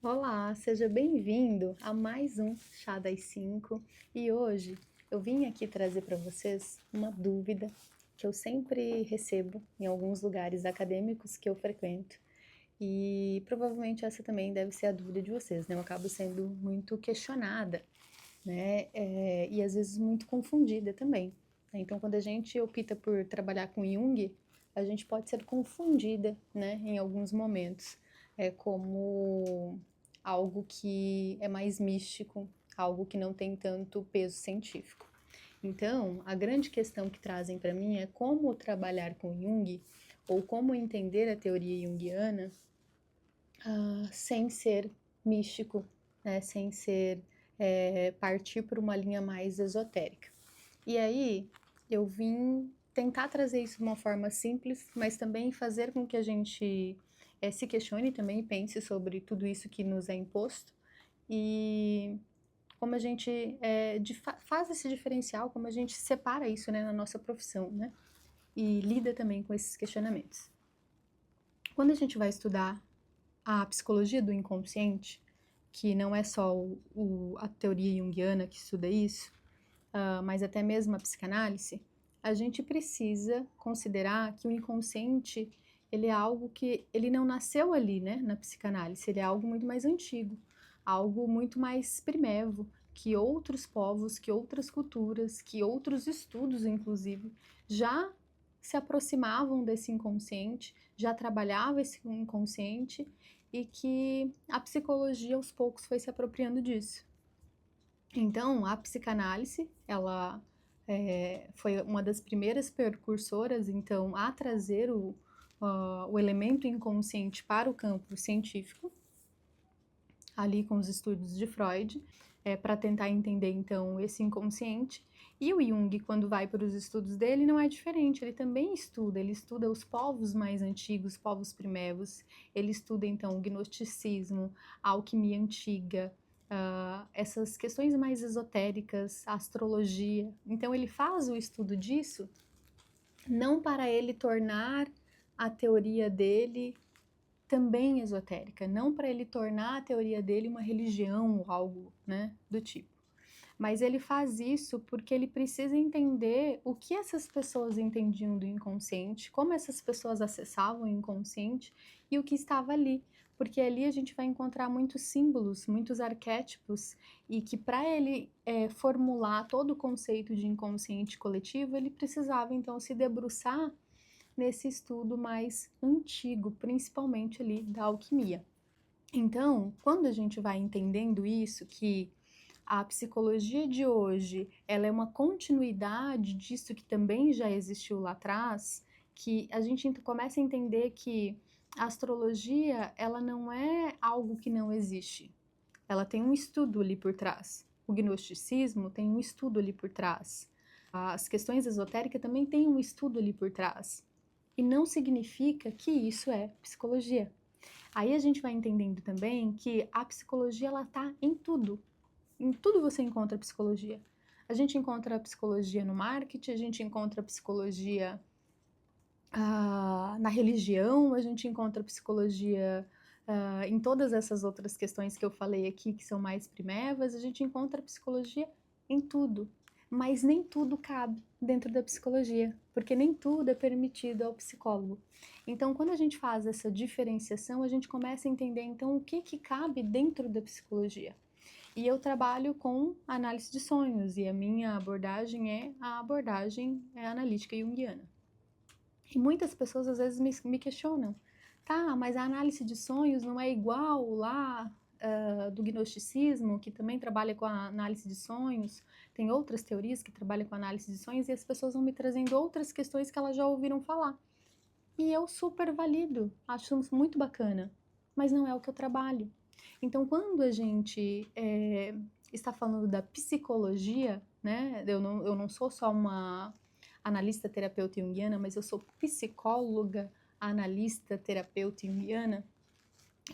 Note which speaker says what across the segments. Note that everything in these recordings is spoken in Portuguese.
Speaker 1: Olá, seja bem-vindo a mais um Chá das 5 e hoje eu vim aqui trazer para vocês uma dúvida que eu sempre recebo em alguns lugares acadêmicos que eu frequento e provavelmente essa também deve ser a dúvida de vocês, né? Eu acabo sendo muito questionada, né? E às vezes muito confundida também, né? Então, quando a gente opta por trabalhar com Jung, a gente pode ser confundida, né? Em alguns momentos, como algo que é mais místico, algo que não tem tanto peso científico. Então, a grande questão que trazem para mim é como trabalhar com Jung ou como entender a teoria junguiana sem ser místico, né? Sem ser partir por uma linha mais esotérica. E aí eu vim tentar trazer isso de uma forma simples, mas também fazer com que a gente se questione também e pense sobre tudo isso que nos é imposto e como a gente faz esse diferencial, como a gente separa isso, né, na nossa profissão, né? E lida também com esses questionamentos. Quando a gente vai estudar a psicologia do inconsciente, que não é só a teoria junguiana que estuda isso, mas até mesmo a psicanálise, a gente precisa considerar que o inconsciente ele é algo que ele não nasceu ali, né, na psicanálise, ele é algo muito mais antigo, algo muito mais primevo, que outros povos, que outras culturas, que outros estudos, inclusive, já se aproximavam desse inconsciente, já trabalhava esse inconsciente e que a psicologia aos poucos foi se apropriando disso. Então, a psicanálise, ela foi uma das primeiras precursoras, então, a trazer o elemento inconsciente para o campo científico, ali com os estudos de Freud, para tentar entender, então, esse inconsciente. E o Jung, quando vai para os estudos dele, não é diferente, ele também estuda, ele estuda os povos mais antigos, povos primevos, ele estuda, então, o gnosticismo, a alquimia antiga, essas questões mais esotéricas, a astrologia. Então, ele faz o estudo disso não para ele tornar a teoria dele também esotérica, não para ele tornar a teoria dele uma religião ou algo, né, do tipo. Mas ele faz isso porque ele precisa entender o que essas pessoas entendiam do inconsciente, como essas pessoas acessavam o inconsciente e o que estava ali. Porque ali a gente vai encontrar muitos símbolos, muitos arquétipos, e que para ele formular todo o conceito de inconsciente coletivo, ele precisava então se debruçar nesse estudo mais antigo, principalmente ali da alquimia. Então, quando a gente vai entendendo isso, que a psicologia de hoje, ela é uma continuidade disso que também já existiu lá atrás, que a gente começa a entender que a astrologia, ela não é algo que não existe. Ela tem um estudo ali por trás. O gnosticismo tem um estudo ali por trás. As questões esotéricas também têm um estudo ali por trás. E não significa que isso é psicologia. Aí a gente vai entendendo também que a psicologia ela tá em tudo. Em tudo você encontra psicologia. A gente encontra psicologia no marketing, a gente encontra psicologia na religião, a gente encontra psicologia em todas essas outras questões que eu falei aqui, que são mais primevas, a gente encontra psicologia em tudo. Mas nem tudo cabe dentro da psicologia, porque nem tudo é permitido ao psicólogo. Então, quando a gente faz essa diferenciação, a gente começa a entender, então, o que cabe dentro da psicologia. E eu trabalho com análise de sonhos, e a minha abordagem é a abordagem analítica junguiana. E muitas pessoas às vezes me questionam, tá, mas a análise de sonhos não é igual lá do gnosticismo, que também trabalha com a análise de sonhos, tem outras teorias que trabalham com a análise de sonhos, e as pessoas vão me trazendo outras questões que elas já ouviram falar. E eu super valido, acho muito bacana, mas não é o que eu trabalho. Então, quando a gente está falando da psicologia, né, eu não sou só uma analista terapeuta junguiana, mas eu sou psicóloga, analista terapeuta junguiana,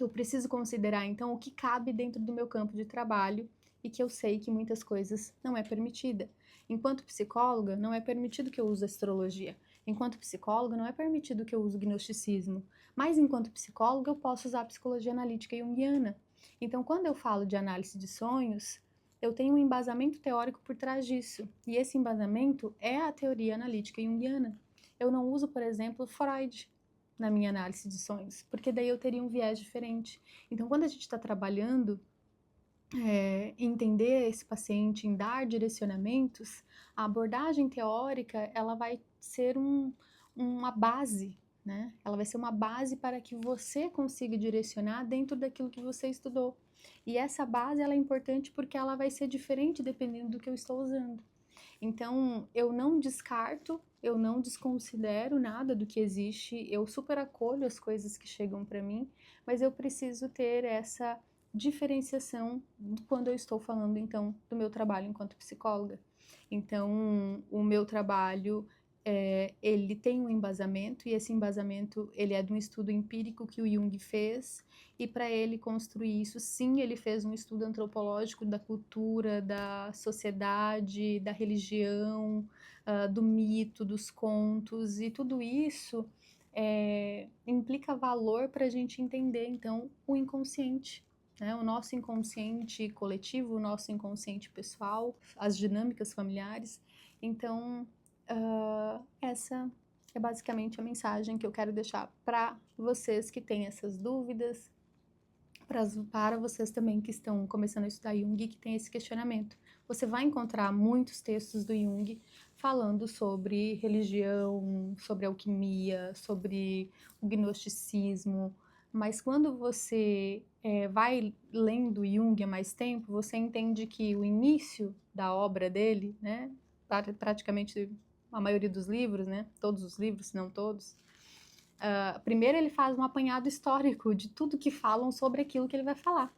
Speaker 1: eu preciso considerar então o que cabe dentro do meu campo de trabalho e que eu sei que muitas coisas não é permitida. Enquanto psicóloga, não é permitido que eu use astrologia. Enquanto psicóloga, não é permitido que eu use gnosticismo. Mas enquanto psicóloga, eu posso usar a psicologia analítica junguiana. Então, quando eu falo de análise de sonhos, eu tenho um embasamento teórico por trás disso. E esse embasamento é a teoria analítica junguiana. Eu não uso, por exemplo, Freud na minha análise de sonhos, porque daí eu teria um viés diferente. Então, quando a gente está trabalhando entender esse paciente, em dar direcionamentos, a abordagem teórica ela vai ser uma base, né? Ela vai ser uma base para que você consiga direcionar dentro daquilo que você estudou. E essa base ela é importante porque ela vai ser diferente dependendo do que eu estou usando. Então, eu não descarto, eu não desconsidero nada do que existe, eu super acolho as coisas que chegam para mim, mas eu preciso ter essa diferenciação quando eu estou falando, então, do meu trabalho enquanto psicóloga. Então, o meu trabalho, ele tem um embasamento, e esse embasamento, ele é de um estudo empírico que o Jung fez, e para ele construir isso, sim, ele fez um estudo antropológico da cultura, da sociedade, da religião, do mito, dos contos, e tudo isso implica valor para a gente entender, então, o inconsciente. Né? O nosso inconsciente coletivo, o nosso inconsciente pessoal, as dinâmicas familiares. Então, essa é basicamente a mensagem que eu quero deixar para vocês que têm essas dúvidas, para vocês também que estão começando a estudar Jung e que tem esse questionamento. Você vai encontrar muitos textos do Jung falando sobre religião, sobre alquimia, sobre o gnosticismo, mas quando você vai lendo Jung há mais tempo, você entende que o início da obra dele, né, praticamente a maioria dos livros, né, todos os livros, se não todos, primeiro ele faz um apanhado histórico de tudo que falam sobre aquilo que ele vai falar.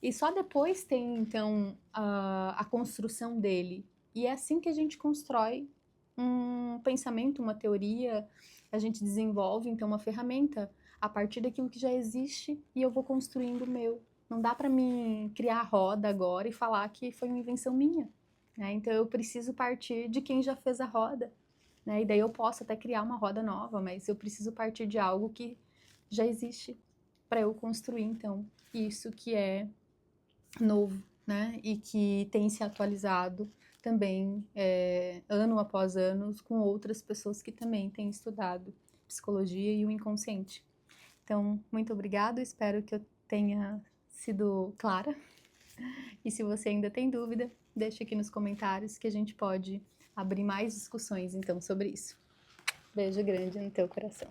Speaker 1: E só depois tem, então, a construção dele. E é assim que a gente constrói um pensamento, uma teoria, a gente desenvolve, então, uma ferramenta a partir daquilo que já existe e eu vou construindo o meu. Não dá para mim criar a roda agora e falar que foi uma invenção minha. Né? Então, eu preciso partir de quem já fez a roda. Né? E daí eu posso até criar uma roda nova, mas eu preciso partir de algo que já existe para eu construir, então, isso que é novo, né? E que tem se atualizado também ano após ano com outras pessoas que também têm estudado psicologia e o inconsciente. Então, muito obrigada, espero que eu tenha sido clara. E se você ainda tem dúvida, deixe aqui nos comentários que a gente pode abrir mais discussões então sobre isso. Beijo grande no teu coração.